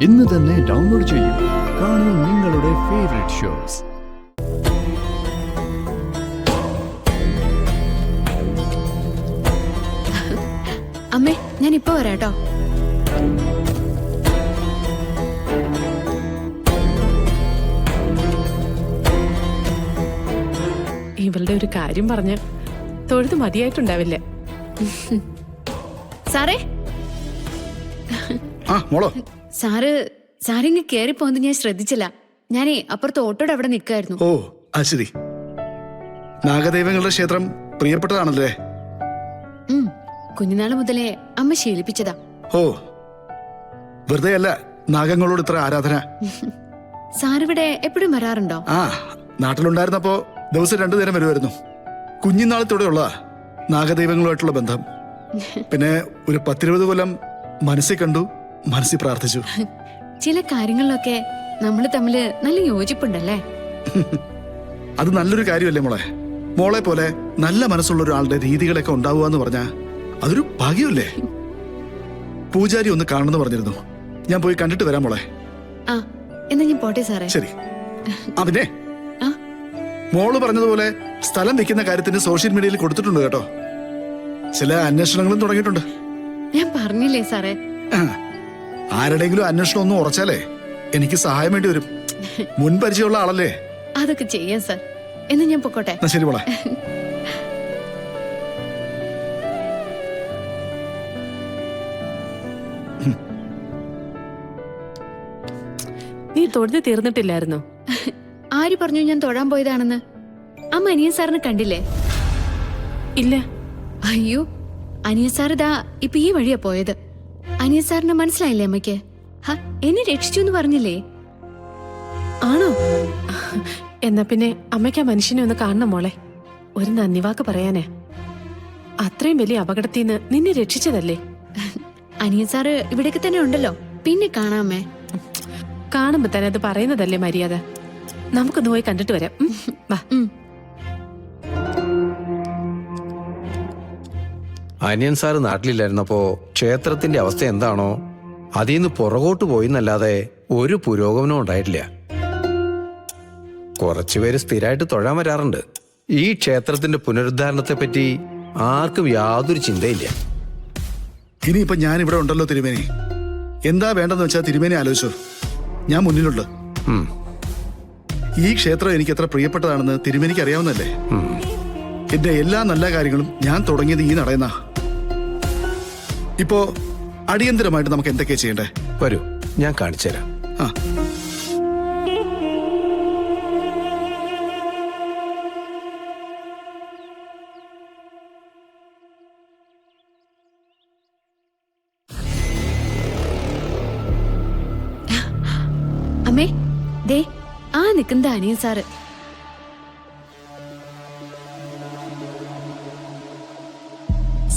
ഇന്ന് തന്നെ ഡൗൺലോഡ് ചെയ്യൂ. കാണൂ നിങ്ങളുടെ ഫേവറേറ്റ് ഷോസ്. അമ്മേ, ഞാൻ ഇപ്പൊ വരാട്ടോ. ഇവളുടെ ഒരു കാര്യം പറഞ്ഞ് തൊഴുത് മതിയായിട്ടുണ്ടാവില്ല. സാറേ, സാറിങ്ങ് കേറി പോകുന്നത് ഞാൻ ശ്രദ്ധിച്ചില്ല. ഞാനേ അപ്പുറത്ത് ഓട്ടോടെ അവിടെ നിൽക്കായിരുന്നു. ഓ ശരി. നാഗദൈവങ്ങളുടെ ക്ഷേത്രം പ്രിയപ്പെട്ടതാണല്ലേ? കുഞ്ഞുനാള് മുതലേ അമ്മ ശീലിപ്പിച്ചതാ. ഓ, വെറുതെ അല്ല നാഗങ്ങളോട് ഇത്ര ആരാധന. സാറിവിടെ എപ്പോഴും വരാറുണ്ടോ? നാട്ടിലുണ്ടായിരുന്നപ്പോ ദിവസം 2 നേരം വരുമായിരുന്നു. കുഞ്ഞുനാളത്തോടെയുള്ള നാഗദൈവങ്ങളുമായിട്ടുള്ള ബന്ധം. പിന്നെ ഒരു 10-20 കൊല്ലം മനസ്സിൽ കണ്ടു, മനസ്സിൽ പ്രാർത്ഥിച്ചു. ചില കാര്യങ്ങളിലൊക്കെ നമ്മള് തമ്മില് നല്ല യോജിപ്പുണ്ടല്ലേ? അത് നല്ലൊരു കാര്യമല്ലേ മോളെ? മോളെ പോലെ നല്ല മനസ്സുള്ള ഒരാളുടെ രീതികളൊക്കെ ഉണ്ടാവുക എന്ന് പറഞ്ഞാ അതൊരു ഭാഗ്യമല്ലേ? പൂജാരി ഒന്ന് കാണണമെന്ന് പറഞ്ഞിരുന്നു. ഞാൻ പോയി കണ്ടിട്ട് വരാം മോളെ. എന്നാ ഞാൻ പോട്ടെ സാറേ. ശരി. പിന്നെ മോള് പറഞ്ഞതുപോലെ സ്ഥലം വെക്കുന്ന കാര്യത്തിന് സോഷ്യൽ മീഡിയയിൽ കൊടുത്തിട്ടുണ്ട് കേട്ടോ. ചില അന്വേഷണങ്ങളും തുടങ്ങിയിട്ടുണ്ട്. ഞാൻ പറഞ്ഞില്ലേ സാറേ? ആരുടെങ്കിലും അന്വേഷണം ഒന്നും ഉറച്ചാലേ എനിക്ക് സഹായം വേണ്ടി വരും. മുൻ പരിചയമുള്ള ആളല്ലേ? അതൊക്കെ ചെയ്യാം സാർ. എന്നാ ഞാൻ പൊക്കോട്ടെ. ശരി മോളെ. നീ തൊഴുത് തീർന്നിട്ടില്ലായിരുന്നോ? ആര് പറഞ്ഞു ഞാൻ തൊഴാൻ പോയതാണെന്ന്? അമ്മ അനിയൻ സാറിനെ കണ്ടില്ലേ? ഇല്ല. അയ്യോ, അനിയൻ സാർ ഇതാ ഇപ്പൊ ഈ വഴിയാ പോയത്. അനിയൻ സാറിന് മനസ്സിലായില്ലേ അമ്മയ്ക്ക്? എന്നെ രക്ഷിച്ചു എന്ന് പറഞ്ഞില്ലേ? ആണോ? എന്നാ പിന്നെ അമ്മയ്ക്ക് ആ മനുഷ്യനെ ഒന്ന് കാണണം മോളെ. ഒരു നന്ദി വാക്ക് പറയാനേ. അത്രയും വലിയ അപകടത്തിൽ നിന്ന് നിന്നെ രക്ഷിച്ചതല്ലേ? അനിയൻ സാറ് ഇവിടേക്ക് തന്നെ ഉണ്ടല്ലോ, പിന്നെ കാണാമേ. കാണുമ്പോ തന്നെ അത് പറയുന്നതല്ലേ മര്യാദ. നമുക്കൊന്ന് പോയി കണ്ടിട്ട് വരാം. വാ. അനിയൻ സാറ് നാട്ടിലില്ലായിരുന്നപ്പോ ക്ഷേത്രത്തിന്റെ അവസ്ഥ എന്താണോ അതിന്ന് പുറകോട്ട് പോയിന്നല്ലാതെ ഒരു പുരോഗമനവും ഉണ്ടായിട്ടില്ല. കുറച്ചുപേര് സ്ഥിരമായിട്ട് തൊഴാൻ വരാറുണ്ട്. ഈ ക്ഷേത്രത്തിന്റെ പുനരുദ്ധാരണത്തെ പറ്റി ആർക്കും യാതൊരു ചിന്തയില്ല. ഇനിയിപ്പൊ ഞാൻ ഇവിടെ ഉണ്ടല്ലോ തിരുമേനി. എന്താ വേണ്ടെന്ന് വെച്ചാൽ തിരുമേനി ആലോചിച്ചു. ഞാൻ മുന്നിലുണ്ട്. ഈ ക്ഷേത്രം എനിക്ക് എത്ര പ്രിയപ്പെട്ടതാണെന്ന് തിരുമേനിക്ക് അറിയാവുന്നല്ലേ? എന്റെ എല്ലാ നല്ല കാര്യങ്ങളും ഞാൻ തുടങ്ങിയത് ഈ നടയുന്ന. ഇപ്പോ അടിയന്തരമായിട്ട് നമുക്ക് എന്തൊക്കെയാ ചെയ്യണ്ടേ? വരൂ, ഞാൻ കാണിച്ചു തരാം. അമ്മേ, ദേ ആ നിൽക്കുന്ന അനിയൻ സാറ്.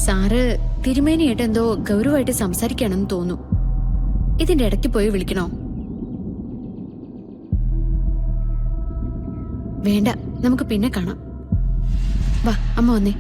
സാറ് തിരുമേനിയായിട്ട് എന്തോ ഗൗരവമായിട്ട് സംസാരിക്കുകയാണെന്ന് തോന്നുന്നു. ഇതിന്റെ ഇടയ്ക്ക് പോയി വിളിക്കണോ? വേണ്ട, നമുക്ക് പിന്നെ കാണാം. വാ അമ്മ വന്നേ.